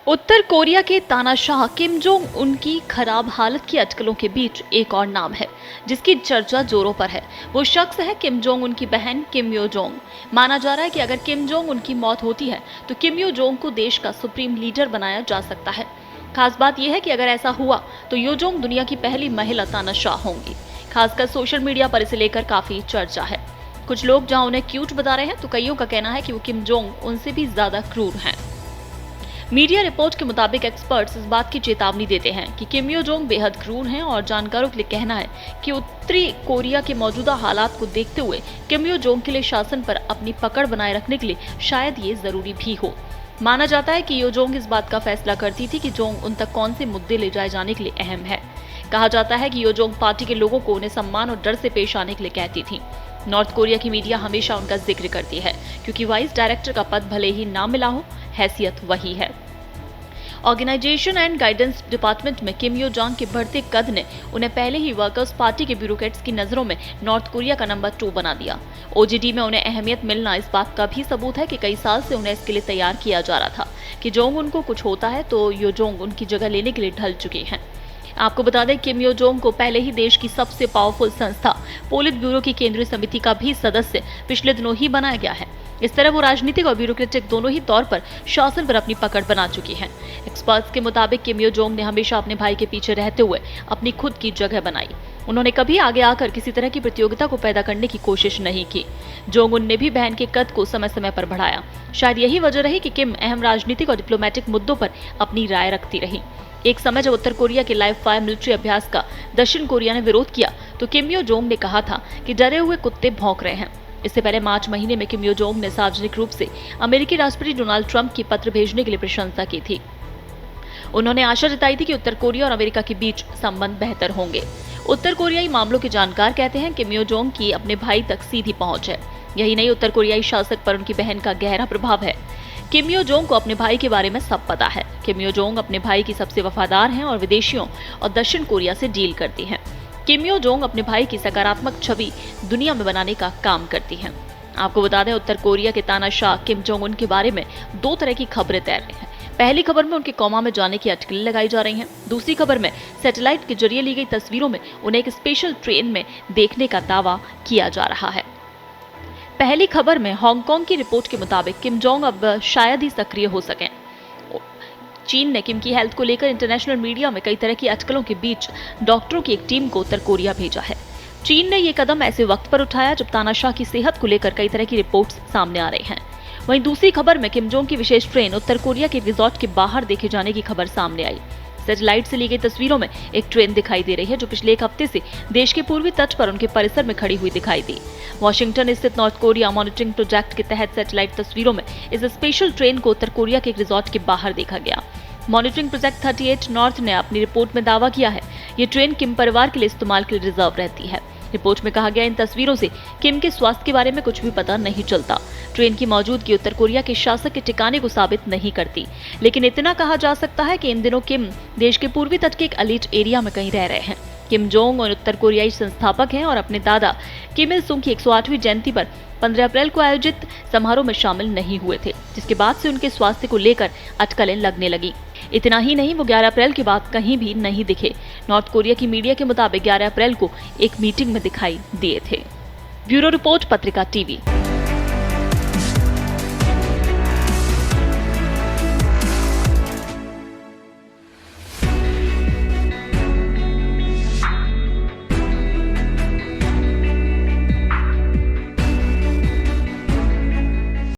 उत्तर Korea के तानाशाह Kim Jong Un की खराब हालत की अटकलों के बीच एक और नाम है जिसकी चर्चा जोरों पर है। वो शख्स है किम जोंग उन की बहन किम यो जोंग। माना जा रहा है कि अगर किम जोंग उन की मौत होती है तो किम यो जोंग को देश का सुप्रीम लीडर बनाया जा सकता है। खास बात यह है कि अगर ऐसा हुआ तो यो जोंग दुनिया की पहली महिला तानाशाह होंगी। खासकर सोशल मीडिया पर इसे लेकर काफी चर्चा है। कुछ लोग जहां उन्हें क्यूट बता रहे हैं तो कईयों का कहना है कि वो किम जोंग उनसे भी ज्यादा क्रूर हैं। मीडिया रिपोर्ट के मुताबिक एक्सपर्ट्स इस बात की चेतावनी देते हैं कि किम यो जोंग बेहद क्रूर हैं और जानकारों के लिए कहना है कि उत्तरी कोरिया के मौजूदा हालात को देखते हुए किम यो जोंग के लिए शासन पर अपनी पकड़ बनाए रखने के लिए शायद ये जरूरी भी हो। माना जाता है कि यो जोंग इस बात का फैसला करती थी कि जोंग उन तक कौन से मुद्दे ले जाए जाने के लिए अहम है। कहा जाता है कि यो जोंग पार्टी के लोगों को उन्हें सम्मान और डर से पेश आने के लिए कहती थी। नॉर्थ कोरिया की मीडिया हमेशा उनका जिक्र करती है क्योंकि वाइस डायरेक्टर का पद भले ही ना मिला हो, हैसियत वही है। ऑर्गेनाइजेशन एंड गाइडेंस डिपार्टमेंट में किम यो जोंग के बढ़ते कद ने उन्हें पहले ही वर्कर्स पार्टी के ब्यूरोक्रेट्स की नजरों में नॉर्थ कोरिया का नंबर 2 बना दिया। ओजीडी में उन्हें अहमियत मिलना इस बात का भी सबूत है कि कई साल से उन्हें इसके लिए तैयार किया जा रहा था कि जोंग उनको कुछ होता है तो यो जोंग उनकी जगह लेने के लिए ढल चुके हैं। आपको बता दें किम यो जोंग को पहले ही देश की सबसे पावरफुल संस्था पोलित ब्यूरो की केंद्रीय समिति का भी सदस्य पिछले दिनों ही बनाया गया है। इस तरह वो राजनीतिक और ब्यूरोक्रेटिक दोनों ही तौर पर शासन पर अपनी पकड़ बना चुकी हैं। एक्सपर्ट्स के मुताबिक किम यो जोंग ने हमेशा अपने भाई के पीछे रहते हुए अपनी खुद की जगह बनाई। उन्होंने कभी आगे आकर किसी तरह की प्रतियोगिता को पैदा करने की कोशिश नहीं की। जोंग उन ने भी बहन के कद को समय समय पर बढ़ाया। शायद यही वजह रही कि किम अहम राजनीतिक और डिप्लोमेटिक मुद्दों पर अपनी राय रखती रही। एक समय जब उत्तर कोरिया के लाइव फायर मिलिट्री अभ्यास का दक्षिण कोरिया ने विरोध किया तो किम यो जोंग ने कहा था कि डरे हुए कुत्ते भौंक रहे हैं। इससे पहले मार्च महीने में किम यो जोंग ने सार्वजनिक रूप से अमेरिकी राष्ट्रपति डोनाल्ड ट्रंप की पत्र भेजने के लिए प्रशंसा की थी। उन्होंने आशा जताई थी कि उत्तर कोरिया और अमेरिका के बीच संबंध बेहतर होंगे। उत्तर कोरियाई मामलों के जानकार कहते हैं किम यो जोंग की अपने भाई तक सीधी पहुंच है। यही नहीं, उत्तर कोरियाई शासक पर उनकी बहन का गहरा प्रभाव है। किम यो जोंग को अपने भाई के बारे में सब पता है। किम यो जोंग अपने भाई की सबसे वफादार हैं और विदेशियों और दक्षिण कोरिया से डील करती हैं। किम यो जोंग अपने भाई की सकारात्मक छवि दुनिया में बनाने का काम करती हैं। आपको बता दें उत्तर कोरिया के तानाशाह किम जोंग उन के बारे में 2 तरह की खबरें तैर रही हैं। पहली खबर में उनके कोमा में जाने की अटकलें लगाई जा रही हैं। दूसरी खबर में सैटेलाइट के जरिए ली गई तस्वीरों में उन्हें एक स्पेशल ट्रेन में देखने का दावा किया जा रहा है। पहली खबर में हांगकांग की रिपोर्ट के मुताबिक किम जोंग अब शायद ही सक्रिय हो सकें। चीन ने किम की हेल्थ को लेकर इंटरनेशनल मीडिया में कई तरह की अटकलों के बीच डॉक्टरों की एक टीम को उत्तर कोरिया भेजा है। चीन ने ये कदम ऐसे वक्त पर उठाया जब तानाशाह की सेहत को लेकर कई तरह की रिपोर्ट्स सामने आ रही हैं। वहीं दूसरी खबर में किम जोंग की विशेष ट्रेन उत्तर कोरिया के रिजॉर्ट के बाहर देखे जाने की खबर सामने आई। सैटेलाइट से ली गई तस्वीरों में एक ट्रेन दिखाई दे रही है जो पिछले 1 हफ्ते से देश के पूर्वी तट पर उनके परिसर में खड़ी हुई दिखाई दी। वॉशिंगटन स्थित नॉर्थ कोरिया मॉनिटरिंग प्रोजेक्ट के तहत सैटेलाइट तस्वीरों में इस स्पेशल ट्रेन को उत्तर कोरिया के एक रिजॉर्ट के बाहर देखा गया। मॉनिटरिंग प्रोजेक्ट 38 नॉर्थ ने अपनी रिपोर्ट में दावा किया है ये ट्रेन किम परिवार के लिए इस्तेमाल के लिए रिजर्व रहती है। रिपोर्ट में कहा गया इन तस्वीरों से किम के स्वास्थ्य के बारे में कुछ भी पता नहीं चलता। ट्रेन की मौजूदगी उत्तर कोरिया के शासक के ठिकाने को साबित नहीं करती, लेकिन इतना कहा जा सकता है कि इन दिनों किम देश के पूर्वी तट के एक एलिट एरिया में कहीं रह रहे हैं। किम जोंग और उत्तर कोरियाई संस्थापक हैं और अपने दादा किम इल सुंग की 108वीं जयंती पर 15 अप्रैल को आयोजित समारोह में शामिल नहीं हुए थे, जिसके बाद से उनके स्वास्थ्य को लेकर अटकलें लगने लगी। इतना ही नहीं, वो 11 अप्रैल के बाद कहीं भी नहीं दिखे। नॉर्थ कोरिया की मीडिया के मुताबिक 11 अप्रैल को एक मीटिंग में दिखाई दिए थे। ब्यूरो रिपोर्ट, पत्रिका टीवी।